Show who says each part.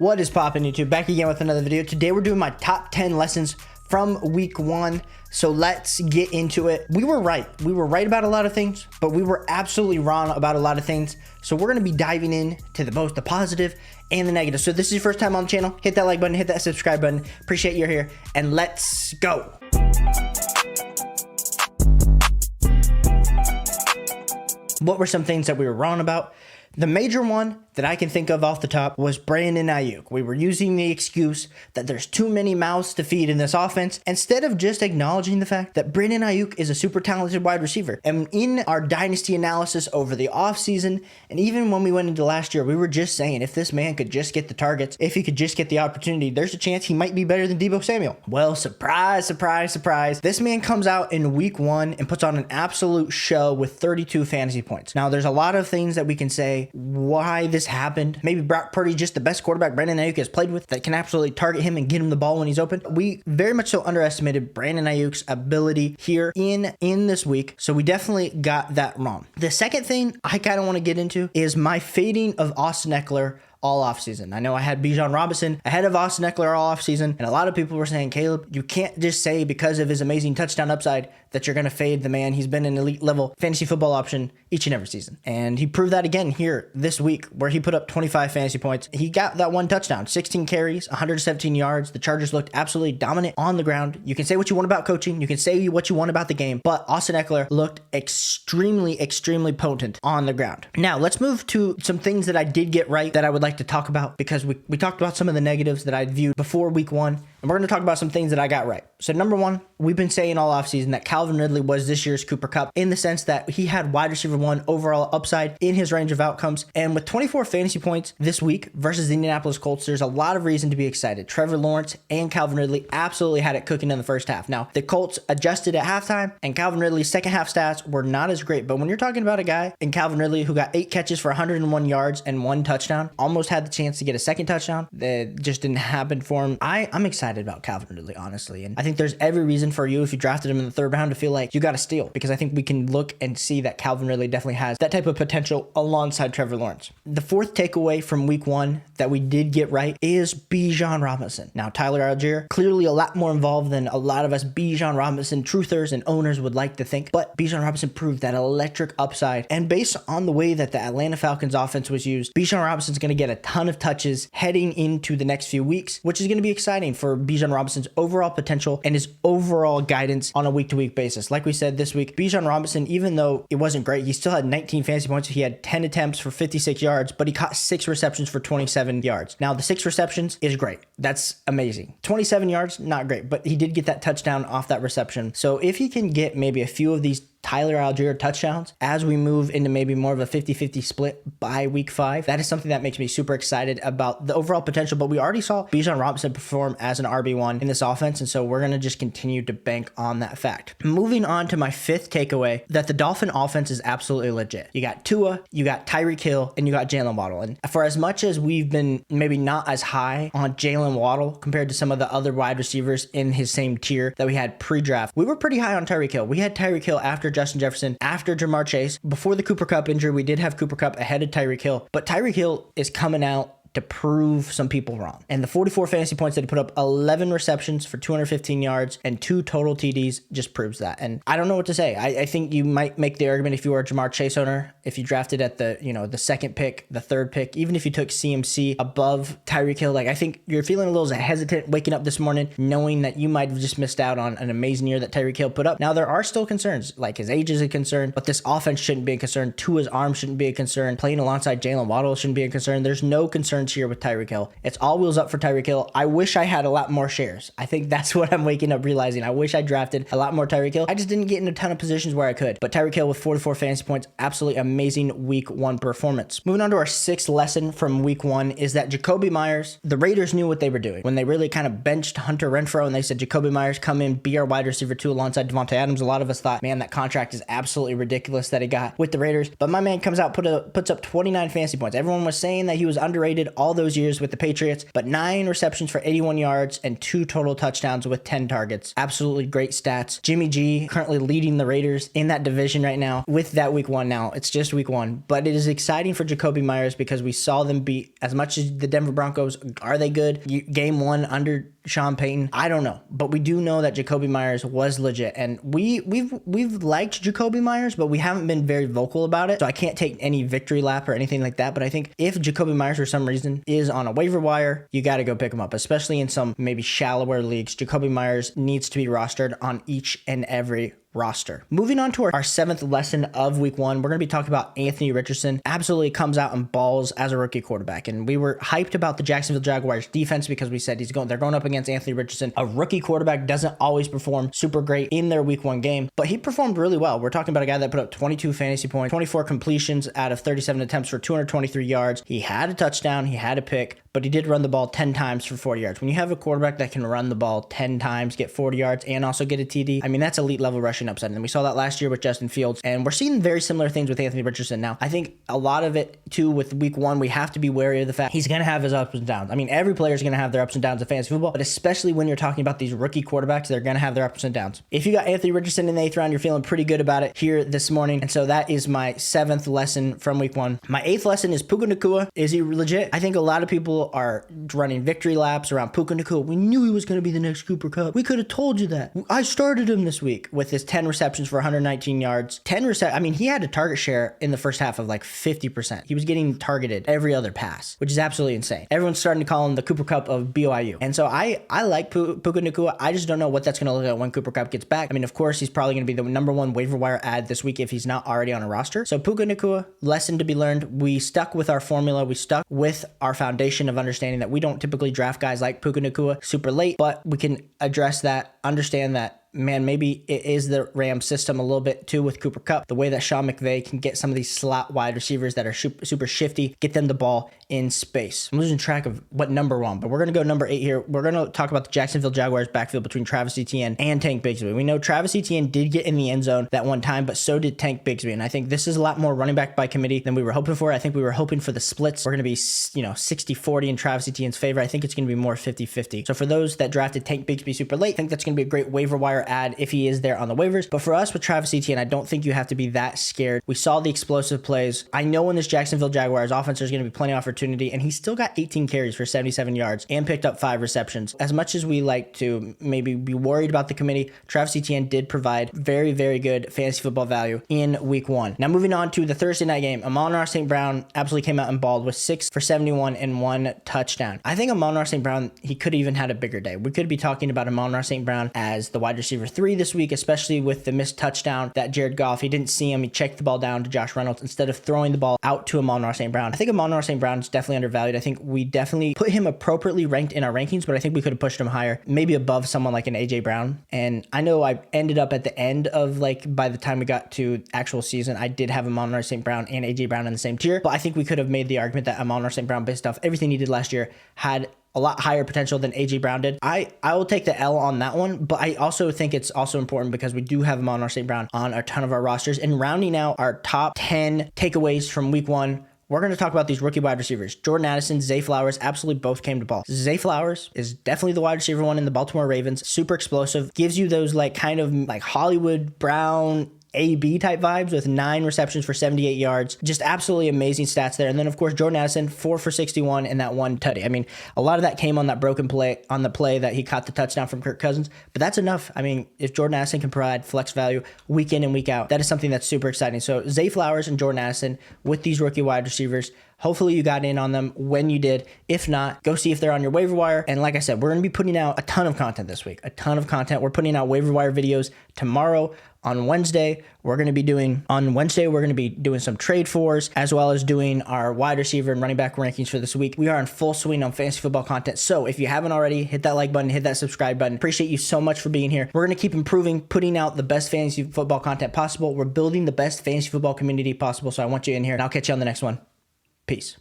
Speaker 1: What is poppin', YouTube? Back again with another video. Today we're doing my top 10 lessons from week 1. So let's get into it. We were right. We were right about a lot of things, but we were absolutely wrong about a lot of things. So we're going to be diving in to both the positive and the negative. So if this is your first time on the channel, hit that like button, hit that subscribe button. Appreciate you're here, and let's go. What were some things that we were wrong about? The major one that I can think of off the top was Brandon Aiyuk. We were using the excuse that there's too many mouths to feed in this offense instead of just acknowledging the fact that Brandon Aiyuk is a super talented wide receiver. And in our dynasty analysis over the offseason, and even when we went into last year, we were just saying if this man could just get the targets, if he could just get the opportunity, there's a chance he might be better than Deebo Samuel. Well, surprise, surprise, surprise. This man comes out in week 1 and puts on an absolute show with 32 fantasy points. Now, there's a lot of things that we can say why this happened. Maybe Brock Purdy just the best quarterback Brandon Aiyuk has played with that can absolutely target him and get him the ball when he's open. We very much so underestimated Brandon Aiyuk's ability here in this week, so we definitely got that wrong. The second thing I kind of want to get into is my fading of Austin Ekeler all offseason. I know I had Bijan Robinson ahead of Austin Ekeler all offseason, and a lot of people were saying, Caleb, you can't just say because of his amazing touchdown upside that you're going to fade the man. He's been an elite level fantasy football option each and every season. And he proved that again here this week where he put up 25 fantasy points. He got that one touchdown, 16 carries, 117 yards. The Chargers looked absolutely dominant on the ground. You can say what you want about coaching. You can say what you want about the game, but Austin Ekeler looked extremely, extremely potent on the ground. Now let's move to some things that I did get right that I would like to talk about, because we talked about some of the negatives that I viewed before week 1, and we're going to talk about some things that I got right. So number 1, we've been saying all offseason that Calvin Ridley was this year's Cooper Kupp in the sense that he had wide receiver 1 overall upside in his range of outcomes. And with 24 fantasy points this week versus the Indianapolis Colts, there's a lot of reason to be excited. Trevor Lawrence and Calvin Ridley absolutely had it cooking in the first half. Now, the Colts adjusted at halftime, and Calvin Ridley's second half stats were not as great. But when you're talking about a guy in Calvin Ridley who got 8 catches for 101 yards and 1 touchdown, almost had the chance to get a second touchdown, that just didn't happen for him. I'm excited about Calvin Ridley, honestly. And I think there's every reason for you, if you drafted him in the 3rd round, to feel like you got to steal, because I think we can look and see that Calvin Ridley definitely has that type of potential alongside Trevor Lawrence. The 4th takeaway from week 1 that we did get right is Bijan Robinson. Now, Tyler Algier, clearly a lot more involved than a lot of us Bijan Robinson truthers and owners would like to think, but Bijan Robinson proved that electric upside. And based on the way that the Atlanta Falcons offense was used, Bijan Robinson's going to get a ton of touches heading into the next few weeks, which is going to be exciting for Bijan Robinson's overall potential and his overall guidance on a week-to-week basis. Like we said this week, Bijan Robinson, even though it wasn't great, he still had 19 fantasy points. He had 10 attempts for 56 yards, but he caught 6 receptions for 27 yards. Now, the 6 receptions is great. That's amazing. 27 yards, not great, but he did get that touchdown off that reception. So if he can get maybe a few of these Tyler Algier touchdowns as we move into maybe more of a 50-50 split by week 5, that is something that makes me super excited about the overall potential. But we already saw Bijan Robinson perform as an RB1 in this offense, and so we're going to just continue to bank on that fact. Moving on to my 5th takeaway, that the Dolphin offense is absolutely legit. You got Tua, you got Tyreek Hill, and you got Jalen Waddle. And for as much as we've been maybe not as high on Jalen Waddle compared to some of the other wide receivers in his same tier that we had pre-draft, we were pretty high on Tyreek Hill. We had Tyreek Hill after Justin Jefferson, after Jamar Chase. Before the Cooper Kupp injury, we did have Cooper Kupp ahead of Tyreek Hill, but Tyreek Hill is coming out to prove some people wrong. And the 44 fantasy points that he put up, 11 receptions for 215 yards and 2 total TDs just proves that. And I don't know what to say. I think you might make the argument if you were a Jamar Chase owner, if you drafted at the 2nd pick, the 3rd pick, even if you took CMC above Tyreek Hill, like I think you're feeling a little hesitant waking up this morning knowing that you might have just missed out on an amazing year that Tyreek Hill put up. Now, there are still concerns, like his age is a concern, but this offense shouldn't be a concern. Tua's arm shouldn't be a concern. Playing alongside Jalen Waddle shouldn't be a concern. There's no concern here with Tyreek Hill. It's all wheels up for Tyreek Hill. I wish I had a lot more shares. I think that's what I'm waking up realizing. I wish I drafted a lot more Tyreek Hill. I just didn't get in a ton of positions where I could. But Tyreek Hill with 44 fantasy points, absolutely amazing week 1 performance. Moving on to our 6th lesson from week 1 is that Jakobi Meyers, the Raiders knew what they were doing when they really kind of benched Hunter Renfrow and they said, Jakobi Meyers, come in, be our wide receiver 2 alongside Devontae Adams. A lot of us thought, man, that contract is absolutely ridiculous that he got with the Raiders. But my man comes out, puts up 29 fantasy points. Everyone was saying that he was underrated, all those years with the Patriots, but 9 receptions for 81 yards and 2 total touchdowns with 10 targets. Absolutely great stats. Jimmy G currently leading the Raiders in that division right now with that week 1 now. It's just week 1, but it is exciting for Jakobi Meyers because we saw them beat as much as the Denver Broncos. Are they good? Game 1 under Sean Payton? I don't know, but we do know that Jakobi Meyers was legit, and we've liked Jakobi Meyers, but we haven't been very vocal about it, so I can't take any victory lap or anything like that. But I think if Jakobi Meyers for some reason is on a waiver wire, you got to go pick him up, especially in some maybe shallower leagues. Jakobi Meyers needs to be rostered on each and every roster. Moving on to our 7th lesson of week 1, we're going to be talking about Anthony Richardson. Absolutely comes out and balls as a rookie quarterback, and we were hyped about the Jacksonville Jaguars defense because we said they're going up against Anthony Richardson. A rookie quarterback doesn't always perform super great in their week 1 game, but he performed really well. We're talking about a guy that put up 22 fantasy points, 24 completions out of 37 attempts for 223 yards. He had a touchdown, he had a pick, but he did run the ball 10 times for 40 yards. When you have a quarterback that can run the ball 10 times, get 40 yards, and also get a TD, I mean, that's elite level rushing upside. And we saw that last year with Justin Fields, and we're seeing very similar things with Anthony Richardson now. I think a lot of it, too, with week 1, we have to be wary of the fact he's going to have his ups and downs. I mean, every player is going to have their ups and downs in fantasy football, but especially when you're talking about these rookie quarterbacks, they're going to have their ups and downs. If you got Anthony Richardson in the 8th round, you're feeling pretty good about it here this morning, and so that is my 7th lesson from week 1. My 8th lesson is Puka Nacua. Is he legit? I think a lot of people are running victory laps around Puka Nacua. We knew he was going to be the next Cooper Kupp. We could have told you that. I started him this week with his 10 receptions for 119 yards. I mean, he had a target share in the first half of like 50%. He was getting targeted every other pass, which is absolutely insane. Everyone's starting to call him the Cooper Kupp of BYU. And so I like Puka Nacua. I just don't know what that's going to look like when Cooper Kupp gets back. I mean, of course, he's probably going to be the number 1 waiver wire ad this week if he's not already on a roster. So Puka Nacua, lesson to be learned. We stuck with our formula. We stuck with our foundation of understanding that we don't typically draft guys like Puka Nacua super late, but we can address that, understand that, man, maybe it is the Rams system a little bit too with Cooper Kupp. The way that Sean McVay can get some of these slot wide receivers that are super shifty, get them the ball in space. I'm losing track of what number we're on, but we're going to go number 8 here. We're going to talk about the Jacksonville Jaguars backfield between Travis Etienne and Tank Bigsby. We know Travis Etienne did get in the end zone that one time, but so did Tank Bigsby. And I think this is a lot more running back by committee than we were hoping for. I think we were hoping for the splits. We're going to be, 60-40 in Travis Etienne's favor. I think it's going to be more 50-50. So for those that drafted Tank Bigsby super late, I think that's going to be a great waiver wire add if he is there on the waivers. But for us with Travis Etienne, I don't think you have to be that scared. We saw the explosive plays. I know in this Jacksonville Jaguars offense, there's going to be plenty of opportunity, and he still got 18 carries for 77 yards and picked up 5 receptions. As much as we like to maybe be worried about the committee, Travis Etienne did provide very, very good fantasy football value in week 1. Now moving on to the Thursday night game, Amon St. Brown absolutely came out and balled with 6 for 71 and 1 touchdown. I think Amon St. Brown, he could have even had a bigger day. We could be talking about Amon St. Brown as the wide receiver 3 this week, especially with the missed touchdown that Jared Goff, he didn't see him. He checked the ball down to Josh Reynolds instead of throwing the ball out to Amon St. Brown. I think Amon St. Brown is definitely undervalued. I think we definitely put him appropriately ranked in our rankings, but I think we could have pushed him higher, maybe above someone like an AJ Brown. And I know I ended up at the end of by the time we got to actual season, I did have Amon St. Brown and AJ Brown in the same tier, but I think we could have made the argument that Amon St. Brown, based off everything he did last year, had a lot higher potential than AJ Brown did. I will take the L on that one, but I also think it's also important because we do have Amon St. Brown on a ton of our rosters. And rounding out our top 10 takeaways from week 1, we're going to talk about these rookie wide receivers. Jordan Addison, Zay Flowers, absolutely both came to ball. Zay Flowers is definitely the wide receiver 1 in the Baltimore Ravens. Super explosive. Gives you those kind of Hollywood Brown AB type vibes with 9 receptions for 78 yards. Just absolutely amazing stats there. And then, of course, Jordan Addison, 4 for 61 and that 1 tutty. I mean, a lot of that came on that broken play, on the play that he caught the touchdown from Kirk Cousins. But that's enough. I mean, if Jordan Addison can provide flex value week in and week out, that is something that's super exciting. So Zay Flowers and Jordan Addison with these rookie wide receivers, hopefully you got in on them when you did. If not, go see if they're on your waiver wire. And like I said, we're going to be putting out a ton of content this week, a ton of content. We're putting out waiver wire videos tomorrow. On Wednesday, we're going to be doing some trade fours, as well as doing our wide receiver and running back rankings for this week. We are in full swing on fantasy football content. So if you haven't already, hit that like button, hit that subscribe button. Appreciate you so much for being here. We're going to keep improving, putting out the best fantasy football content possible. We're building the best fantasy football community possible. So I want you in here, and I'll catch you on the next one. Peace.